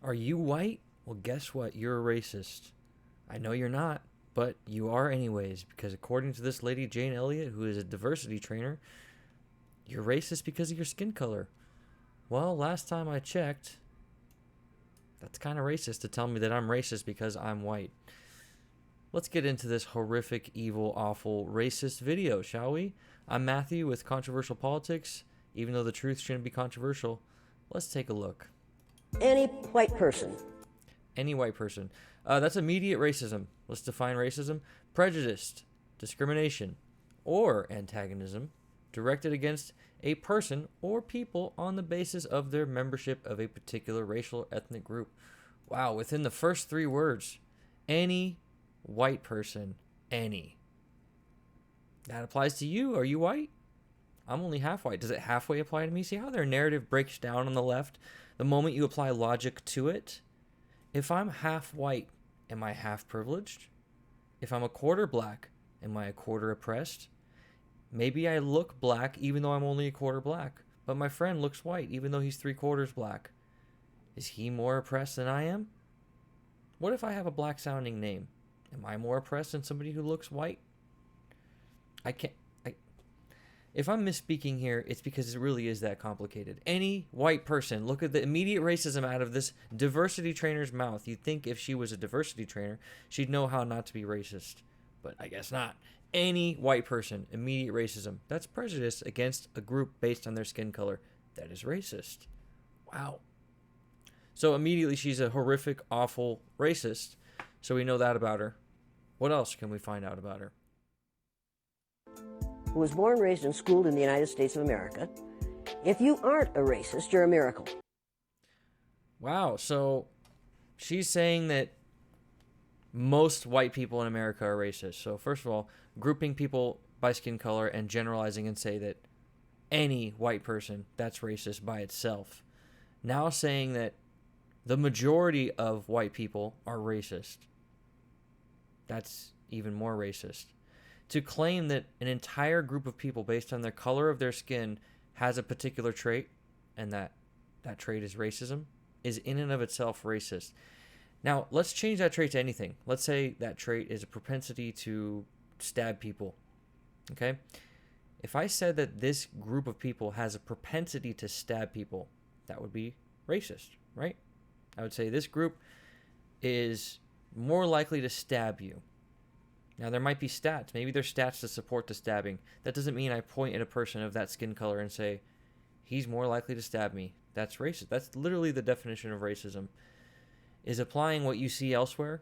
Are you white? Well, guess what? You're a racist. I know you're not, but you are anyways, because according to this lady, Jane Elliott, who is a diversity trainer, you're racist because of your skin color. Well, last time I checked, that's kind of racist to tell me that I'm racist because I'm white. Let's get into this horrific, evil, awful, racist video, shall we? I'm Matthew with Controversial Politics. Even though the truth shouldn't be controversial, let's take a look. Any white person. Any white person. That's immediate racism. Let's define racism: prejudice, discrimination, or antagonism directed against a person or people on the basis of their membership of a particular racial or ethnic group. Wow, within the first three words, any white person, any. That applies to you. Are you white? I'm only half white. Does it halfway apply to me? See how their narrative breaks down on the left? The moment you apply logic to it? If I'm half white, am I half privileged? If I'm a quarter black, am I a quarter oppressed? Maybe I look black even though I'm only a quarter black, but my friend looks white even though he's three-quarters black. Is he more oppressed than I am? What if I have a black sounding name? Am I more oppressed than somebody who looks white? I can't. If I'm misspeaking here, it's because it really is that complicated. Any white person, look at the immediate racism out of this diversity trainer's mouth. You'd think if she was a diversity trainer, she'd know how not to be racist, but I guess not. Any white person, immediate racism. That's prejudice against a group based on their skin color. That is racist. Wow. So immediately she's a horrific, awful racist. So we know that about her. What else can we find out about her? Who was born, raised, and schooled in the United States of America. If you aren't a racist, you're a miracle. Wow, so she's saying that most white people in America are racist. So first of all, grouping people by skin color and generalizing and say that any white person, that's racist by itself. Now saying that the majority of white people are racist. That's even more racist. To claim that an entire group of people based on the color of their skin has a particular trait and that trait is racism is in and of itself racist. Now, let's change that trait to anything. Let's say that trait is a propensity to stab people. Okay? If I said that this group of people has a propensity to stab people, that would be racist, right? I would say this group is more likely to stab you. Now, there might be stats. Maybe there's stats to support the stabbing. That doesn't mean I point at a person of that skin color and say, he's more likely to stab me. That's racist. That's literally the definition of racism, is applying what you see elsewhere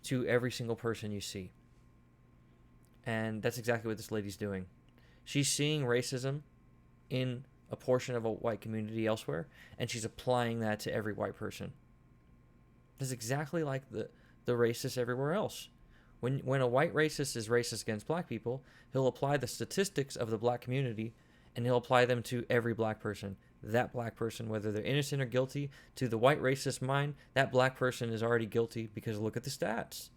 to every single person you see. And that's exactly what this lady's doing. She's seeing racism in a portion of a white community elsewhere, and she's applying that to every white person. That's exactly like the racists everywhere else. When a white racist is racist against black people, he'll apply the statistics of the black community and he'll apply them to every black person. That black person, whether they're innocent or guilty, to the white racist mind, that black person is already guilty because look at the stats.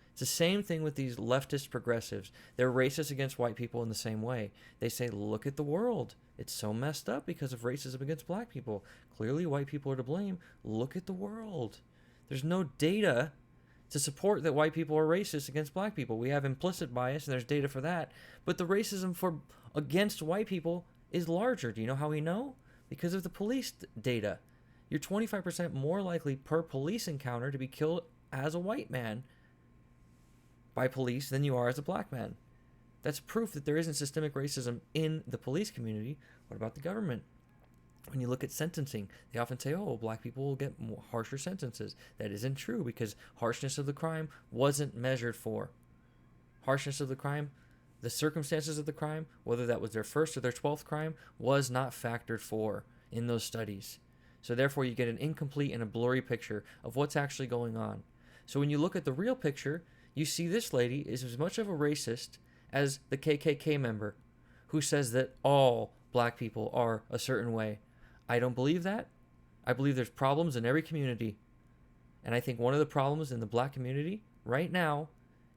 It's the same thing with these leftist progressives. They're racist against white people in the same way. They say, look at the world. It's so messed up because of racism against black people. Clearly white people are to blame. Look at the world. There's no data to support that white people are racist against black people. We have implicit bias, and there's data for that. But the racism against white people is larger. Do you know how we know? Because of the police data. You're 25% more likely per police encounter to be killed as a white man by police than you are as a black man. That's proof that there isn't systemic racism in the police community. What about the government? When you look at sentencing, they often say, oh, black people will get more harsher sentences. That isn't true because harshness of the crime wasn't measured for. Harshness of the crime, the circumstances of the crime, whether that was their first or their 12th crime, was not factored for in those studies. So therefore, you get an incomplete and a blurry picture of what's actually going on. So when you look at the real picture, you see this lady is as much of a racist as the KKK member who says that all black people are a certain way. I don't believe that. I believe there's problems in every community. And I think one of the problems in the black community right now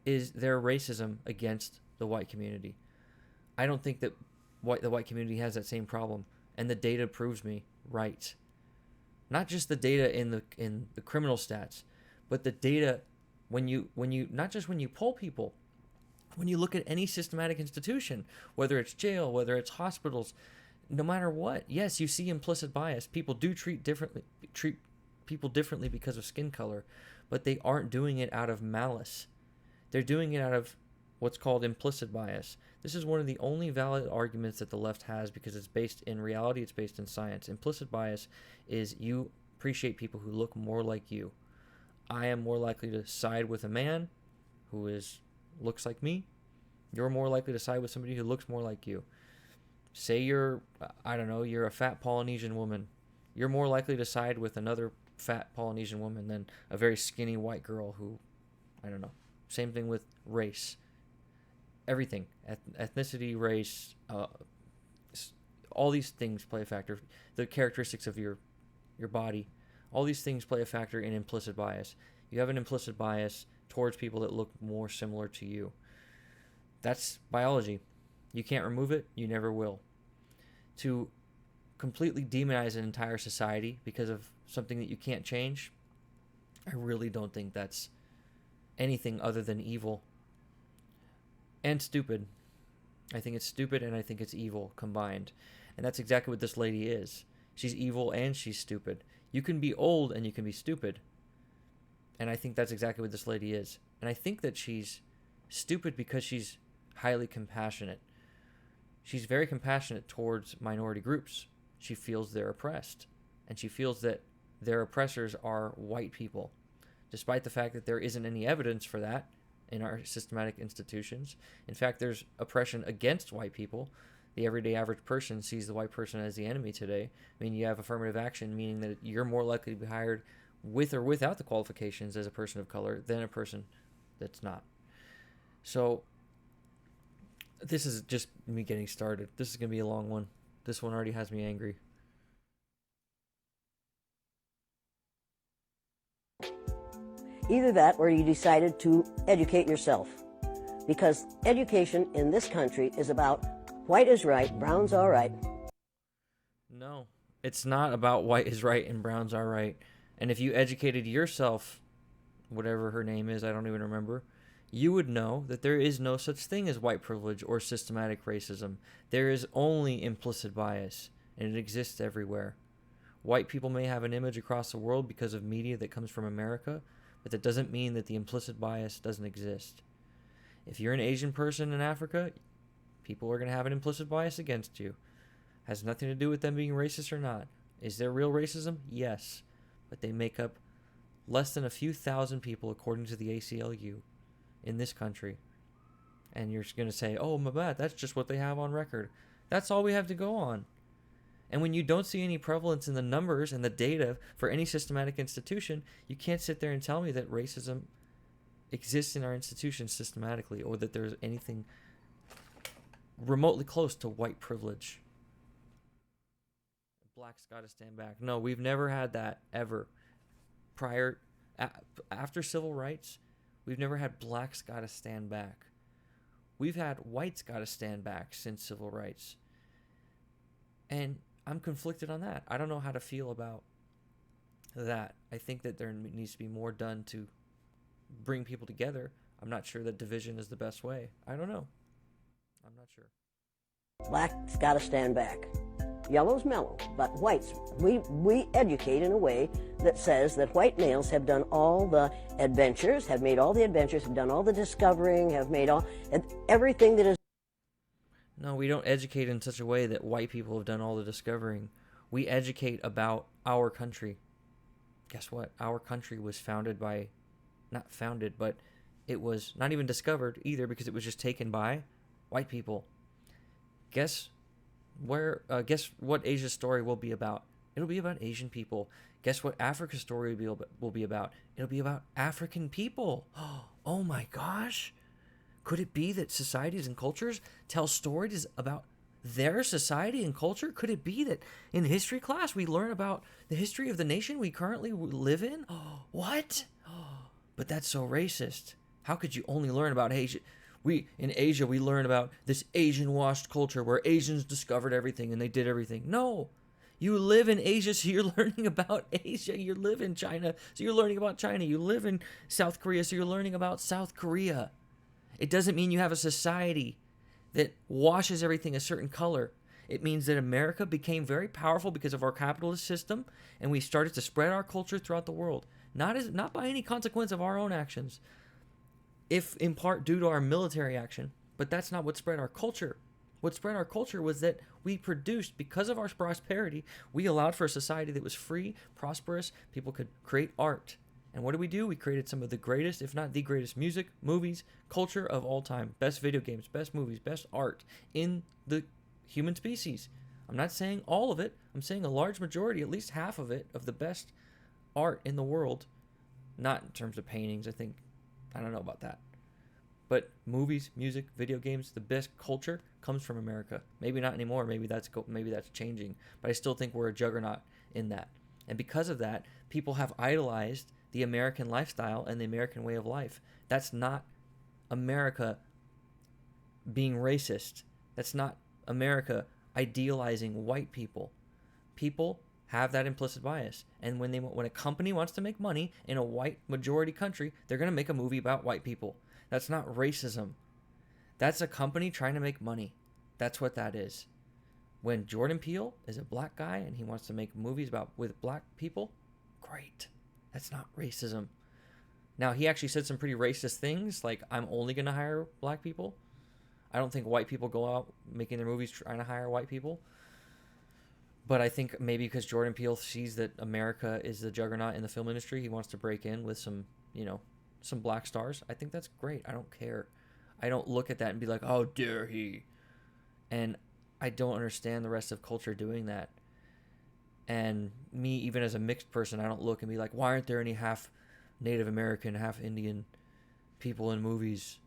is their racism against the white community. I don't think that the white community has that same problem. And the data proves me right. Not just the data in the criminal stats, but the data when you not just when you poll people, when you look at any systematic institution, whether it's jail, whether it's hospitals, no matter what, yes, you see implicit bias. People do treat people differently because of skin color, but they aren't doing it out of malice. They're doing it out of what's called implicit bias. This is one of the only valid arguments that the left has because it's based in reality, it's based in science. Implicit bias is you appreciate people who look more like you. I am more likely to side with a man who looks like me. You're more likely to side with somebody who looks more like you. Say you're a fat Polynesian woman. You're more likely to side with another fat Polynesian woman than a very skinny white girl who, I don't know. Same thing with race. Everything. Ethnicity, race, all these things play a factor. The characteristics of your body. All these things play a factor in implicit bias. You have an implicit bias towards people that look more similar to you. That's biology. You can't remove it. You never will. To completely demonize an entire society because of something that you can't change, I really don't think that's anything other than evil and stupid. I think it's stupid and I think it's evil combined. And that's exactly what this lady is. She's evil and she's stupid. You can be old and you can be stupid. And I think that's exactly what this lady is. And I think that she's stupid because she's highly compassionate. She's very compassionate towards minority groups. She feels they're oppressed. And she feels that their oppressors are white people. Despite the fact that there isn't any evidence for that in our systematic institutions. In fact, there's oppression against white people. The everyday average person sees the white person as the enemy today. I mean, you have affirmative action, meaning that you're more likely to be hired with or without the qualifications as a person of color than a person that's not. So this is just me getting started. This is going to be a long one. This one already has me angry. Either that or you decided to educate yourself. Because education in this country is about white is right, brown's all right. No, it's not about white is right and brown's are right. And if you educated yourself, whatever her name is, I don't even remember, you would know that there is no such thing as white privilege or systematic racism. There is only implicit bias, and it exists everywhere. White people may have an image across the world because of media that comes from America, but that doesn't mean that the implicit bias doesn't exist. If you're an Asian person in Africa, people are going to have an implicit bias against you. Has nothing to do with them being racist or not. Is there real racism? Yes. But they make up less than a few thousand people according to the ACLU in this country. And you're going to say, oh, my bad, that's just what they have on record. That's all we have to go on. And when you don't see any prevalence in the numbers and the data for any systematic institution, you can't sit there and tell me that racism exists in our institutions systematically or that there's anything remotely close to white privilege. Blacks got to stand back. No, we've never had that ever. After civil rights, we've never had blacks got to stand back. We've had whites got to stand back since civil rights. And I'm conflicted on that. I don't know how to feel about that. I think that there needs to be more done to bring people together. I'm not sure that division is the best way. I don't know. I'm not sure. Black's got to stand back. Yellow's mellow, but whites, we educate in a way that says that white males have done all the adventures, have made all the adventures, have done all the discovering, have made everything that is. No, we don't educate in such a way that white people have done all the discovering. We educate about our country. Guess what? Our country was not founded, but it was not even discovered either because it was just taken by white people. Guess what Asia's story will be about? It'll be about Asian people. Guess what Africa's story will be about? It'll be about African people. Oh my gosh. Could it be that societies and cultures tell stories about their society and culture? Could it be that in history class we learn about the history of the nation we currently live in? What? But that's so racist. How could you only learn about Asia? In Asia, we learn about this Asian-washed culture where Asians discovered everything and they did everything. No. You live in Asia, so you're learning about Asia. You live in China, so you're learning about China. You live in South Korea, so you're learning about South Korea. It doesn't mean you have a society that washes everything a certain color. It means that America became very powerful because of our capitalist system, and we started to spread our culture throughout the world. Not by any consequence of our own actions, if in part due to our military action, but that's not what spread our culture. What spread our culture was that we produced, because of our prosperity, we allowed for a society that was free, prosperous, people could create art. And what did we do? We created some of the greatest, if not the greatest, music, movies, culture of all time. Best video games, best movies, best art in the human species. I'm not saying all of it. I'm saying a large majority, at least half of it, of the best art in the world. Not in terms of paintings, I don't know about that. But movies, music, video games, the best culture comes from America. Maybe not anymore. Maybe that's changing. But I still think we're a juggernaut in that. And because of that, people have idolized the American lifestyle and the American way of life. That's not America being racist. That's not America idealizing white people. People have that implicit bias. And when a company wants to make money in a white majority country, they're going to make a movie about white people. That's not racism. That's a company trying to make money. That's what that is. When Jordan Peele is a black guy and he wants to make movies with black people, great. That's not racism. Now, he actually said some pretty racist things, like, I'm only going to hire black people. I don't think white people go out making their movies trying to hire white people. But I think maybe because Jordan Peele sees that America is the juggernaut in the film industry, he wants to break in with some black stars. I think that's great. I don't care. I don't look at that and be like, how dare he? And I don't understand the rest of culture doing that. And me, even as a mixed person, I don't look and be like, why aren't there any half Native American, half Indian people in movies?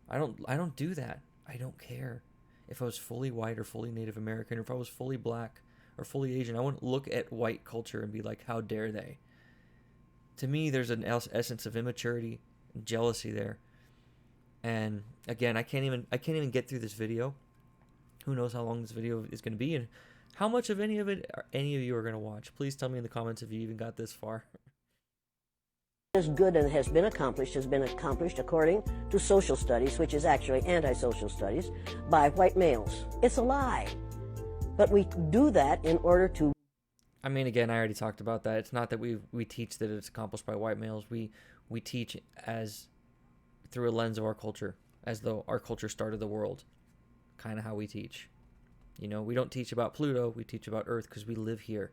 I don't do that. I don't care. If I was fully white or fully Native American, or if I was fully black or fully Asian, I wouldn't look at white culture and be like, how dare they? To me, there's an essence of immaturity and jealousy there. And again, I can't even get through this video. Who knows how long this video is going to be, and how much of any of you are going to watch. Please tell me in the comments if you even got this far. As good and has been accomplished according to social studies, which is actually anti-social studies, by white males. It's a lie. But we do that in order to... I mean, again, I already talked about that. It's not that we teach that it's accomplished by white males. We teach as through a lens of our culture, as though our culture started the world. Kind of how we teach. We don't teach about Pluto, we teach about Earth because we live here.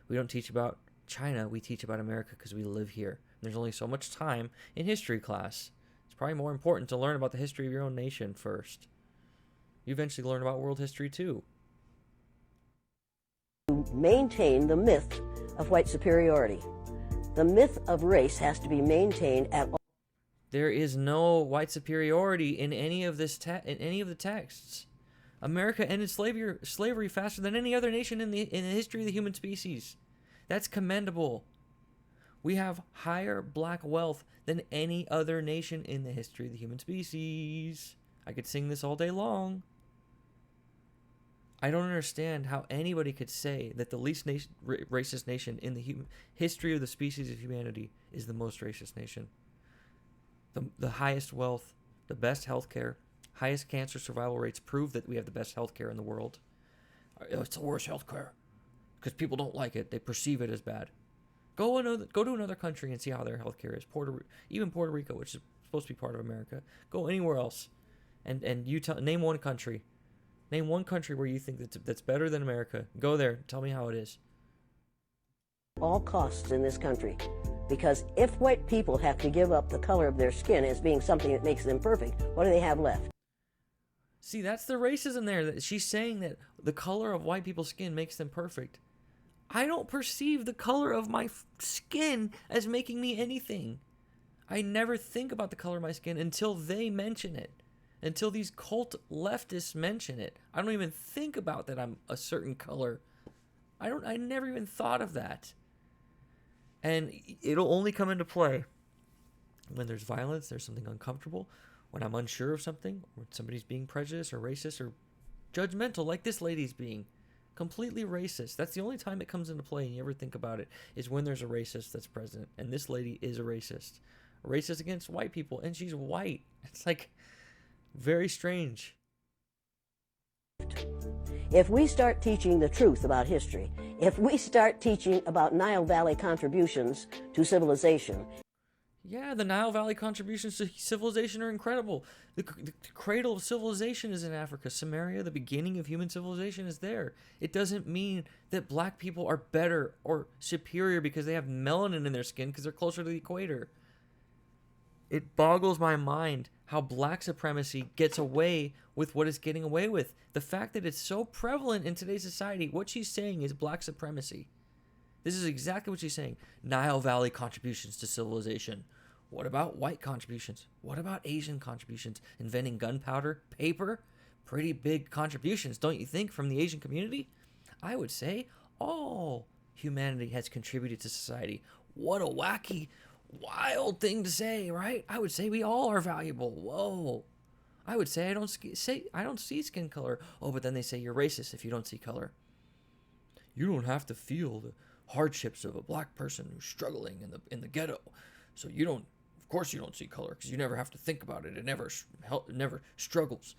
We don't teach about China, we teach about America because we live here. There's only so much time in history class. It's probably more important to learn about the history of your own nation first. You eventually learn about world history too. To maintain the myth of white superiority. The myth of race has to be maintained at all. There is no white superiority in any of the texts. America ended slavery faster than any other nation in the history of the human species. That's commendable. We have higher black wealth than any other nation in the history of the human species. I could sing this all day long. I don't understand how anybody could say that the least racist nation in the history of the species of humanity is the most racist nation. The highest wealth, the best healthcare, highest cancer survival rates prove that we have the best healthcare in the world. It's the worst healthcare because people don't like it. They perceive it as bad. Go to another country and see how their healthcare is. Even Puerto Rico, which is supposed to be part of America. Go anywhere else, and name one country. Name one country where you think that's better than America. Go there. Tell me how it is. All costs in this country. Because if white people have to give up the color of their skin as being something that makes them perfect, what do they have left? See, that's the racism there. She's saying that the color of white people's skin makes them perfect. I don't perceive the color of my skin as making me anything. I never think about the color of my skin until they mention it. Until these cult leftists mention it. I don't even think about that I'm a certain color. I never even thought of that. And it'll only come into play when there's violence, there's something uncomfortable, when I'm unsure of something, or somebody's being prejudiced or racist or judgmental like this lady's being. Completely racist. That's the only time it comes into play, and you ever think about it, is when there's a racist that's president. And this lady is a racist. A racist against white people, and she's white. It's like very strange. If we start teaching the truth about history, if we start teaching about Nile Valley contributions to civilization. Yeah, the Nile Valley contributions to civilization are incredible. The cradle of civilization is in Africa. Samaria, the beginning of human civilization, is there. It doesn't mean that black people are better or superior because they have melanin in their skin because they're closer to the equator. It boggles my mind how black supremacy gets away with what it's getting away with. The fact that it's so prevalent in today's society, what she's saying is black supremacy. This is exactly what she's saying. Nile Valley contributions to civilization. What about white contributions? What about Asian contributions? Inventing gunpowder, paper? Pretty big contributions, don't you think, from the Asian community? I would say all humanity has contributed to society. What a wacky, wild thing to say, right? I would say we all are valuable. Whoa. I would say I don't see skin color. Oh, but then they say you're racist if you don't see color. You don't have to feel the hardships of a black person who's struggling in the ghetto. So you don't, of course you don't see color because you never have to think about it. It never struggles.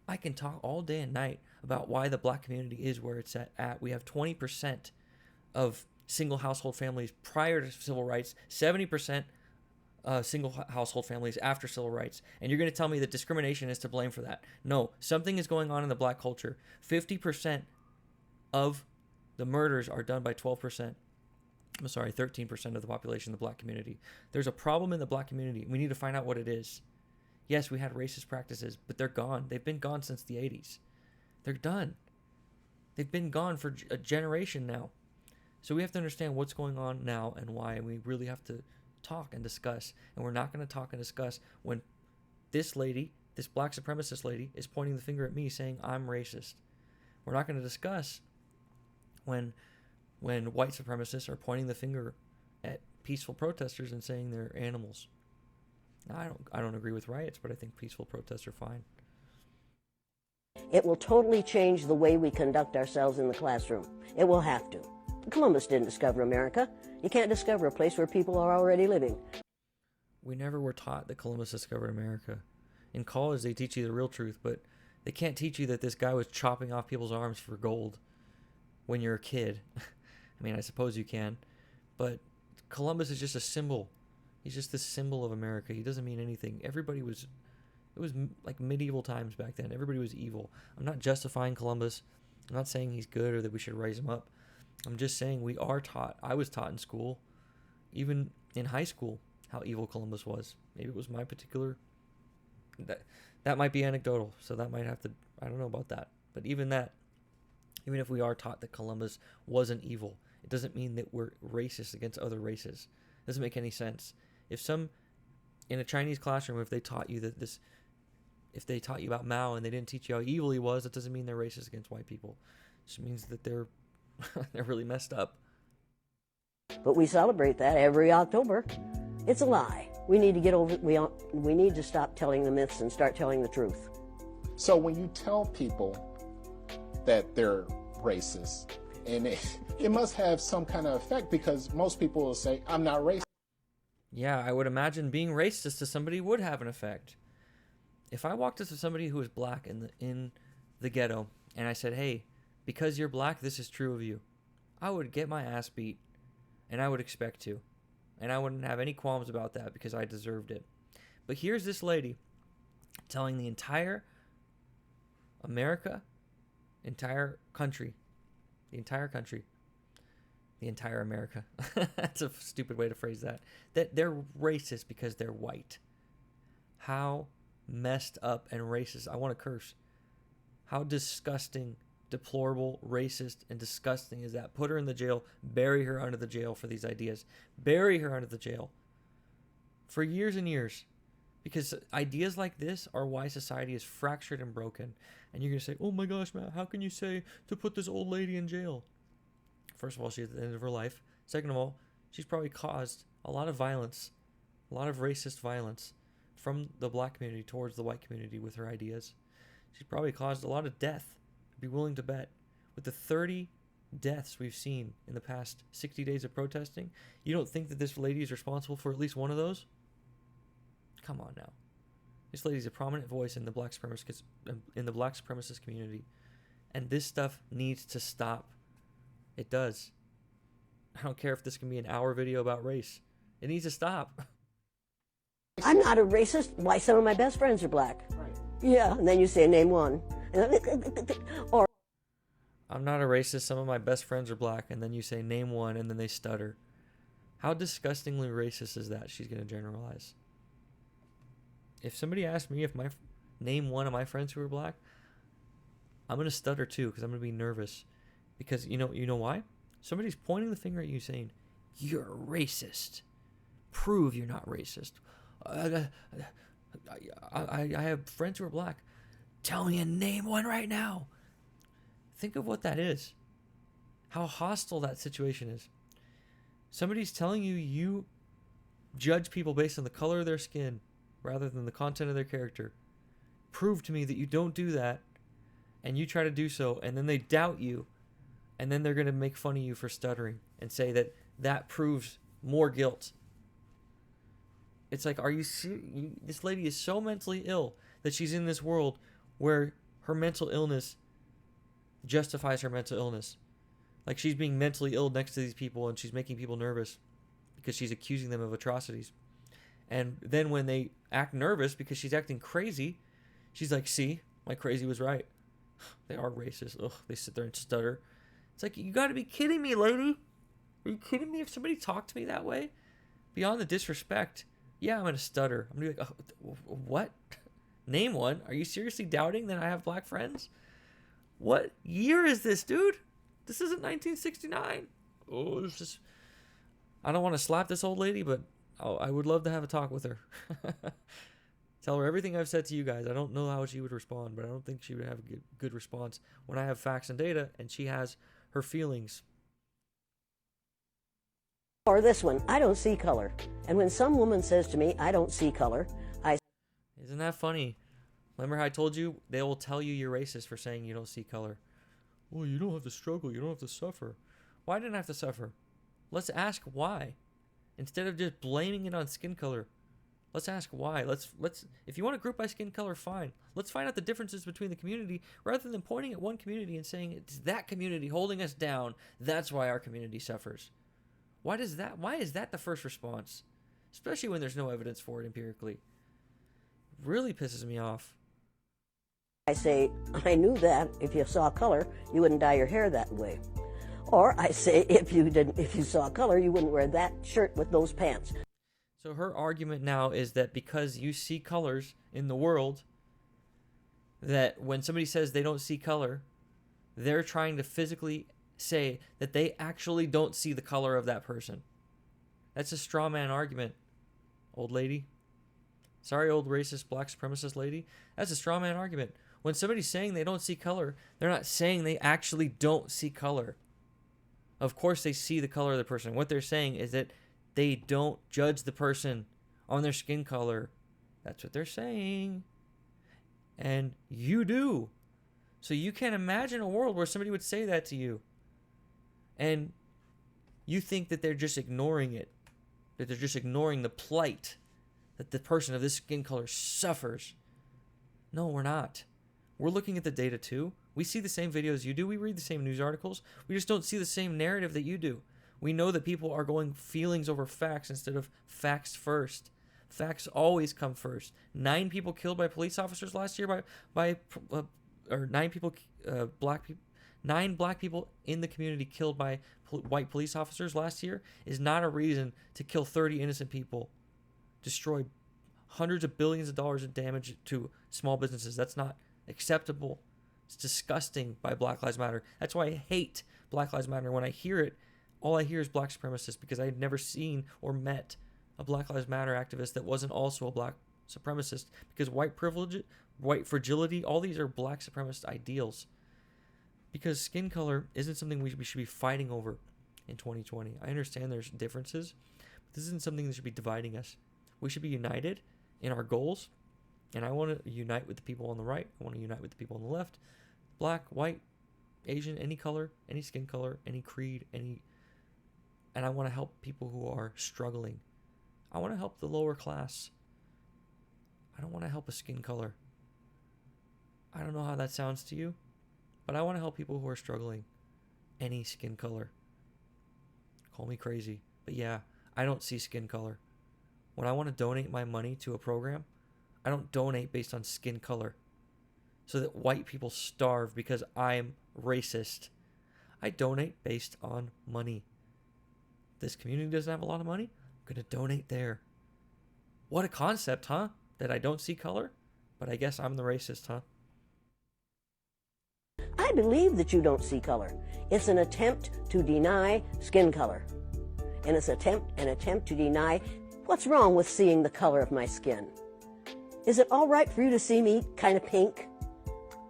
I can talk all day and night about why the black community is where it's at. We have 20% of single household families prior to civil rights, 70% single household families after civil rights. And you're going to tell me that discrimination is to blame for that. No, something is going on in the black culture. 50% of the murders are done by 13% of the population, the black community. There's a problem in the black community. We need to find out what it is. Yes, we had racist practices, but they're gone. They've been gone since the 80s. They're done. They've been gone for a generation now. So we have to understand what's going on now and why, and we really have to talk and discuss. And we're not going to talk and discuss when this lady, this black supremacist lady, is pointing the finger at me saying I'm racist. We're not going to discuss when white supremacists are pointing the finger at peaceful protesters and saying they're animals. Now, I don't agree with riots, but I think peaceful protests are fine. It will totally change the way we conduct ourselves in the classroom. It will have to. Columbus didn't discover America. You can't discover a place where people are already living. We never were taught that Columbus discovered America. In college, they teach you the real truth, but they can't teach you that this guy was chopping off people's arms for gold when you're a kid. I mean, I suppose you can, but Columbus is just a symbol. He's just this symbol of America. He doesn't mean anything. It was like medieval times back then. Everybody was evil. I'm not justifying Columbus. I'm not saying he's good or that we should raise him up. I'm just saying we are taught. I was taught in school, even in high school, how evil Columbus was. Maybe it was my particular... That might be anecdotal, so that might have to... I don't know about that. But even if we are taught that Columbus wasn't evil, it doesn't mean that we're racist against other races. It doesn't make any sense. In a Chinese classroom, if they taught you about Mao and they didn't teach you how evil he was, that doesn't mean they're racist against white people. It just means that they're really messed up. But we celebrate that every October. It's a lie. We need to get over it. We need to stop telling the myths and start telling the truth. So when you tell people that they're racist, and it must have some kind of effect, because most people will say, I'm not racist. Yeah, I would imagine being racist to somebody would have an effect. If I walked up to somebody who was black in the ghetto and I said, hey, because you're black, this is true of you, I would get my ass beat, and I would expect to. And I wouldn't have any qualms about that because I deserved it. But here's this lady telling the entire America, entire America, that's a stupid way to phrase that they're racist because they're white. How messed up and racist. I want to curse. How disgusting, deplorable, racist, and disgusting is that? Put her in the jail. Bury her under the jail for these ideas. Bury her under the jail for years and years. Because ideas like this are why society is fractured and broken. And you're going to say, oh my gosh, Matt, how can you say to put this old lady in jail? First of all, she's at the end of her life. Second of all, she's probably caused a lot of violence, a lot of racist violence from the black community towards the white community with her ideas. She's probably caused a lot of death. I'd be willing to bet. With the 30 deaths we've seen in the past 60 days of protesting, you don't think that this lady is responsible for at least one of those? Come on now. This lady's a prominent voice in the black supremacist community, and this stuff needs to stop. It does. I don't care if this can be an hour video about race. It needs to stop. I'm not a racist. Why, some of my best friends are black. Right. Yeah, and then you say, name one. Or I'm not a racist. Some of my best friends are black, and then you say name one, and then they stutter. How disgustingly racist is that? She's going to generalize. If somebody asked me if name one of my friends who are black, I'm going to stutter too, because I'm going to be nervous. Because you know why? Somebody's pointing the finger at you saying, you're racist. Prove you're not racist. I have friends who are black. Tell me a name one right now. Think of what that is. How hostile that situation is. Somebody's telling you you judge people based on the color of their skin rather than the content of their character. Prove to me that you don't do that, and you try to do so, and then they doubt you, and then they're going to make fun of you for stuttering and say that that proves more guilt. It's like, are you serious? This lady is so mentally ill that she's in this world where her mental illness justifies her mental illness. Like, she's being mentally ill next to these people, and she's making people nervous because she's accusing them of atrocities. And then when they act nervous because she's acting crazy, she's like, see, my crazy was right. They are racist. Ugh, they sit there and stutter. It's like, you got to be kidding me, lady. Are you kidding me? If somebody talked to me that way, beyond the disrespect, yeah, I'm going to stutter. I'm going to be like, oh, what? Name one. Are you seriously doubting that I have black friends? What year is this, dude? This isn't 1969. Oh, this is... I don't want to slap this old lady, but I would love to have a talk with her. Tell her everything I've said to you guys. I don't know how she would respond, but I don't think she would have a good response when I have facts and data and she has her feelings. or this one, I don't see color. And when some woman says to me, I don't see color, I... Isn't that funny? Remember how I told you they will tell you you're racist for saying you don't see color? Well, you don't have to struggle. You don't have to suffer. Why didn't I have to suffer? Let's ask why. Instead of just blaming it on skin color, let's ask why. Let's if you want to group by skin color, fine. Let's find out the differences between the community rather than pointing at one community and saying it's that community holding us down. That's why our community suffers. Why is that the first response? Especially when there's no evidence for it empirically. Really pisses me off. I say, I knew that if you saw color, you wouldn't dye your hair that way. Or I say, if you saw color, you wouldn't wear that shirt with those pants. So her argument now is that because you see colors in the world, that when somebody says they don't see color, they're trying to physically say that they actually don't see the color of that person. That's a straw man argument, old lady. Sorry, old racist black supremacist lady. That's a straw man argument. When somebody's saying they don't see color, they're not saying they actually don't see color. Of course they see the color of the person. What they're saying is that they don't judge the person on their skin color. That's what they're saying. And you do. So you can't imagine a world where somebody would say that to you. And you think that they're just ignoring it. That they're just ignoring the plight that the person of this skin color suffers. No, we're not. We're looking at the data too. We see the same videos you do. We read the same news articles. We just don't see the same narrative that you do. We know that people are going feelings over facts instead of facts first. Facts always come first. 9 people killed by police officers last year or 9 people, black people. 9 black people in the community killed by white police officers last year is not a reason to kill 30 innocent people, destroy hundreds of billions of dollars in damage to small businesses. That's not acceptable. It's disgusting by Black Lives Matter. That's why I hate Black Lives Matter. When I hear it, all I hear is black supremacists, because I had never seen or met a Black Lives Matter activist that wasn't also a black supremacist, because white privilege, white fragility, all these are black supremacist ideals. Because skin color isn't something we should be fighting over in 2020. I understand there's differences, but this isn't something that should be dividing us. We should be united in our goals, and I want to unite with the people on the right. I want to unite with the people on the left. Black, white, Asian, any color, any skin color, any creed, and I want to help people who are struggling. I want to help the lower class. I don't want to help a skin color. I don't know how that sounds to you, but I want to help people who are struggling. Any skin color. Call me crazy, but yeah, I don't see skin color. When I want to donate my money to a program, I don't donate based on skin color so that white people starve because I'm racist. I donate based on money. This community doesn't have a lot of money. I'm going to donate there. What a concept, huh? That I don't see color, but I guess I'm the racist, huh? I believe that you don't see color. It's an attempt to deny skin color. And it's an attempt to deny what's wrong with seeing the color of my skin. Is it all right for you to see me kind of pink?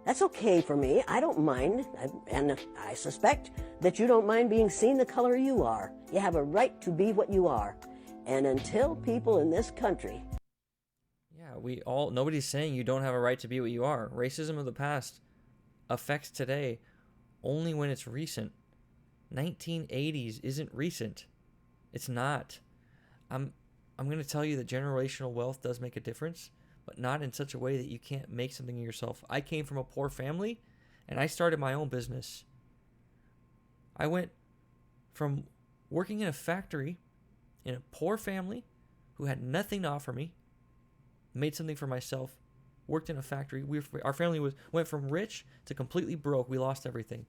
That's okay for me. I don't mind. And I suspect that you don't mind being seen the color you are. You have a right to be what you are. And until people in this country... Yeah, nobody's saying you don't have a right to be what you are. Racism of the past affects today only when it's recent. 1980s isn't recent. It's not. I'm going to tell you that generational wealth does make a difference, but not in such a way that you can't make something of yourself. I came from a poor family, and I started my own business. I went from working in a factory in a poor family who had nothing to offer me, made something for myself, worked in a factory. Our family went from rich to completely broke. We lost everything.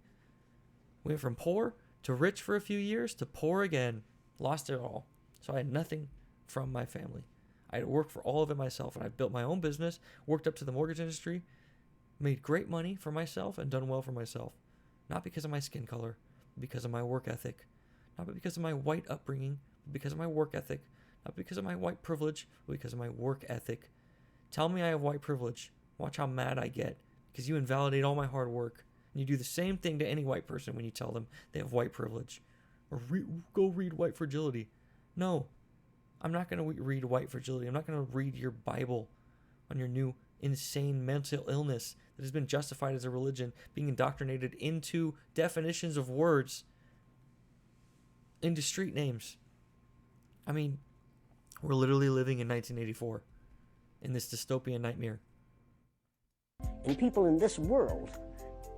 We went from poor to rich for a few years to poor again. Lost it all. So I had nothing from my family. I had to work for all of it myself, and I built my own business, worked up to the mortgage industry, made great money for myself, and done well for myself. Not because of my skin color, but because of my work ethic. Not because of my white upbringing, but because of my work ethic. Not because of my white privilege, but because of my work ethic. Tell me I have white privilege. Watch how mad I get, because you invalidate all my hard work. And you do the same thing to any white person when you tell them they have white privilege. Or go read White Fragility. No, I'm not going to read White Fragility. I'm not going to read your Bible on your new insane mental illness that has been justified as a religion, being indoctrinated into definitions of words, into street names. I mean, we're literally living in 1984 in this dystopian nightmare. And people in this world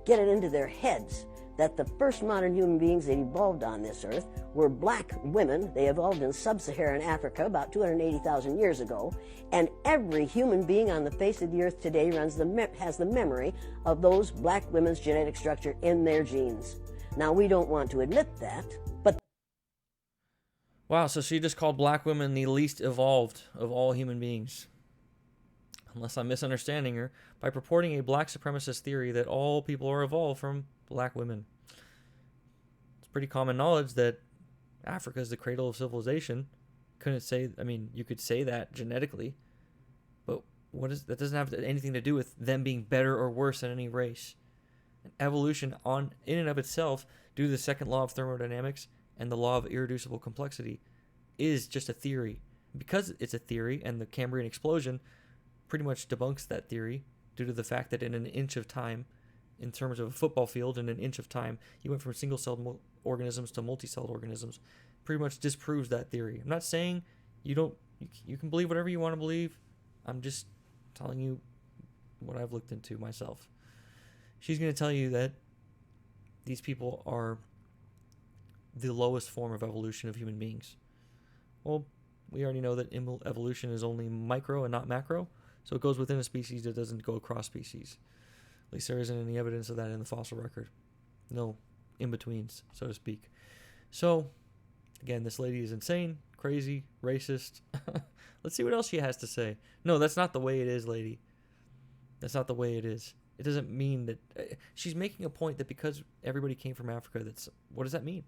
get it into their heads that the first modern human beings that evolved on this earth were black women. They evolved in sub-Saharan Africa about 280,000 years ago, and every human being on the face of the earth today has the memory of those black women's genetic structure in their genes. Now, we don't want to admit that, but... Wow, so she just called black women the least evolved of all human beings. Unless I'm misunderstanding her, by purporting a black supremacist theory that all people are evolved from black women. It's pretty common knowledge that Africa is the cradle of civilization. You could say that genetically, but that doesn't have anything to do with them being better or worse than any race. And evolution in and of itself, due to the second law of thermodynamics and the law of irreducible complexity, is just a theory. Because it's a theory, and the Cambrian explosion pretty much debunks that theory due to the fact that in an inch of time, in terms of a football field, in an inch of time, you went from single-celled organisms to multi-celled organisms, pretty much disproves that theory. I'm not saying you can believe whatever you want to believe. I'm just telling you what I've looked into myself. She's going to tell you that these people are the lowest form of evolution of human beings. Well, we already know that evolution is only micro and not macro. So it goes within a species, that doesn't go across species. At least there isn't any evidence of that in the fossil record. No in-betweens, so to speak. So, again, this lady is insane, crazy, racist. Let's see what else she has to say. No, that's not the way it is, lady. That's not the way it is. It doesn't mean that... she's making a point that because everybody came from Africa, what does that mean?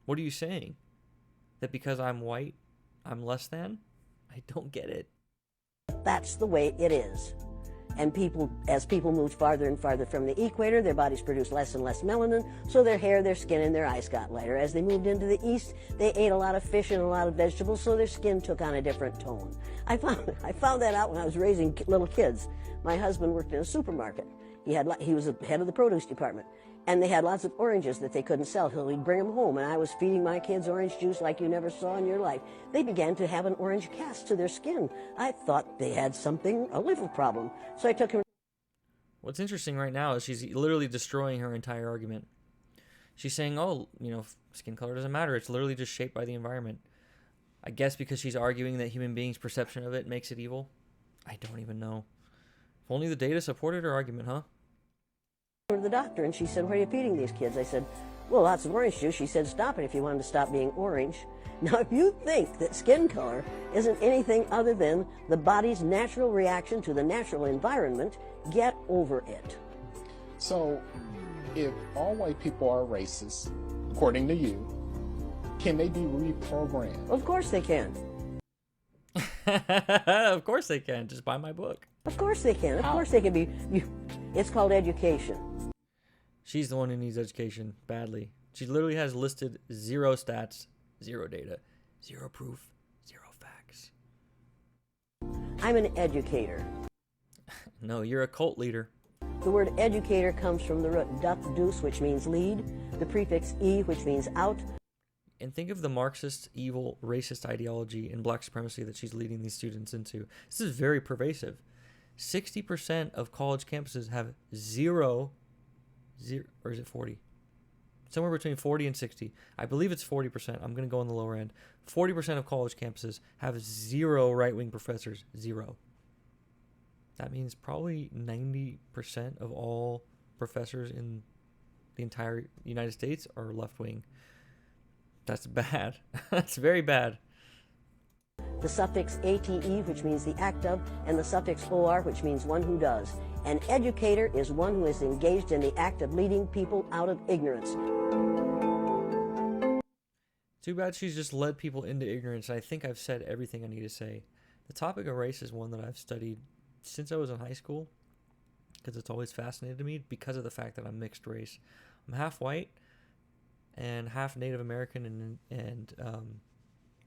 What are you saying? That because I'm white, I'm less than? I don't get it. That's the way it is. And as people moved farther and farther from the equator, their bodies produced less and less melanin, so their hair, their skin, and their eyes got lighter. As they moved into the east, they ate a lot of fish and a lot of vegetables, so their skin took on a different tone. I found that out when I was raising little kids. My husband worked in a supermarket. He was the head of the produce department. And they had lots of oranges that they couldn't sell, so we'd bring them home, and I was feeding my kids orange juice like you never saw in your life. They began to have an orange cast to their skin. I thought they had something, a liver problem. So I took him. What's interesting right now is she's literally destroying her entire argument. She's saying, oh, you know, skin color doesn't matter. It's literally just shaped by the environment. I guess because she's arguing that human beings' perception of it makes it evil. I don't even know. If only the data supported her argument, huh? To the doctor, and she said, what are you feeding these kids? I said, well, lots of orange juice. She said, stop it if you want them to stop being orange. Now, if you think that skin color isn't anything other than the body's natural reaction to the natural environment, get over it. So, if all white people are racist, according to you, can they be reprogrammed? Of course they can. Of course they can. Just buy my book. Of course they can. Of course they can be. It's called education. She's the one who needs education badly. She literally has listed 0 stats, 0 data, 0 proof, 0 facts. I'm an educator. No, you're a cult leader. The word educator comes from the root dut dus, which means lead, the prefix e, which means out. And think of the Marxist, evil, racist ideology and black supremacy that she's leading these students into. This is very pervasive. 60% of college campuses have zero, or is it 40? Somewhere between 40 and 60. I believe it's 40%. I'm going to go on the lower end. 40% of college campuses have 0 right-wing professors. 0. That means probably 90% of all professors in the entire United States are left-wing. That's bad. That's very bad. The suffix ate, which means the act of, and the suffix or, which means one who does. An educator is one who is engaged in the act of leading people out of ignorance. Too bad she's just led people into ignorance. I think I've said everything I need to say. The topic of race is one that I've studied since I was in high school because it's always fascinated me because of the fact that I'm mixed race. I'm half white and half Native American and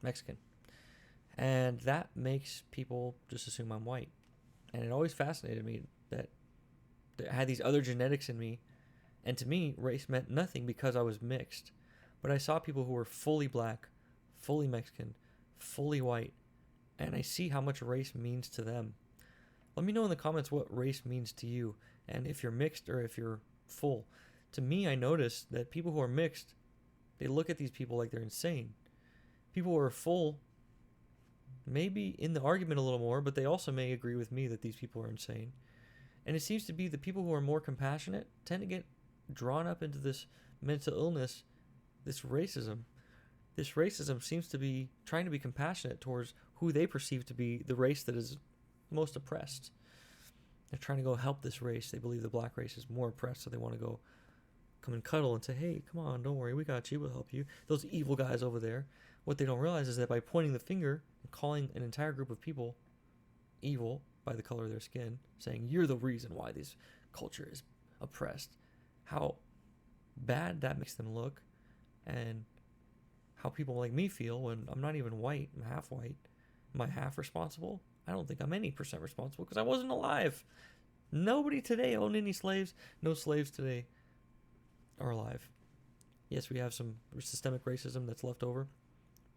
Mexican. And that makes people just assume I'm white. And it always fascinated me that I had these other genetics in me. And to me, race meant nothing because I was mixed. But I saw people who were fully black, fully Mexican, fully white. And I see how much race means to them. Let me know in the comments what race means to you. And if you're mixed or if you're full. To me, I noticed that people who are mixed, they look at these people like they're insane. People who are full maybe in the argument a little more, but they also may agree with me that these people are insane. And it seems to be the people who are more compassionate tend to get drawn up into this mental illness, this racism. This racism seems to be trying to be compassionate towards who they perceive to be the race that is most oppressed. They're trying to go help this race. They believe the black race is more oppressed, so they want to go come and cuddle and say, hey, come on, don't worry, we got you, we'll help you. Those evil guys over there. What they don't realize is that by pointing the finger and calling an entire group of people evil by the color of their skin, saying you're the reason why this culture is oppressed, how bad that makes them look, and how people like me feel when I'm not even white, I'm half white. Am I half responsible? I don't think I'm any percent responsible because I wasn't alive. Nobody today owned any slaves. No slaves today are alive. Yes, we have some systemic racism that's left over.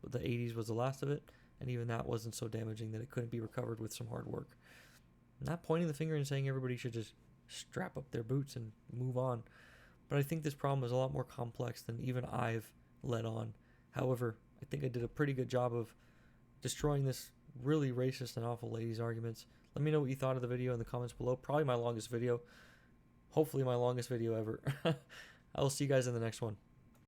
But the 80s was the last of it, and even that wasn't so damaging that it couldn't be recovered with some hard work. I'm not pointing the finger and saying everybody should just strap up their boots and move on. But I think this problem is a lot more complex than even I've let on. However, I think I did a pretty good job of destroying this really racist and awful ladies' arguments. Let me know what you thought of the video in the comments below. Probably my longest video. Hopefully my longest video ever. I will see you guys in the next one.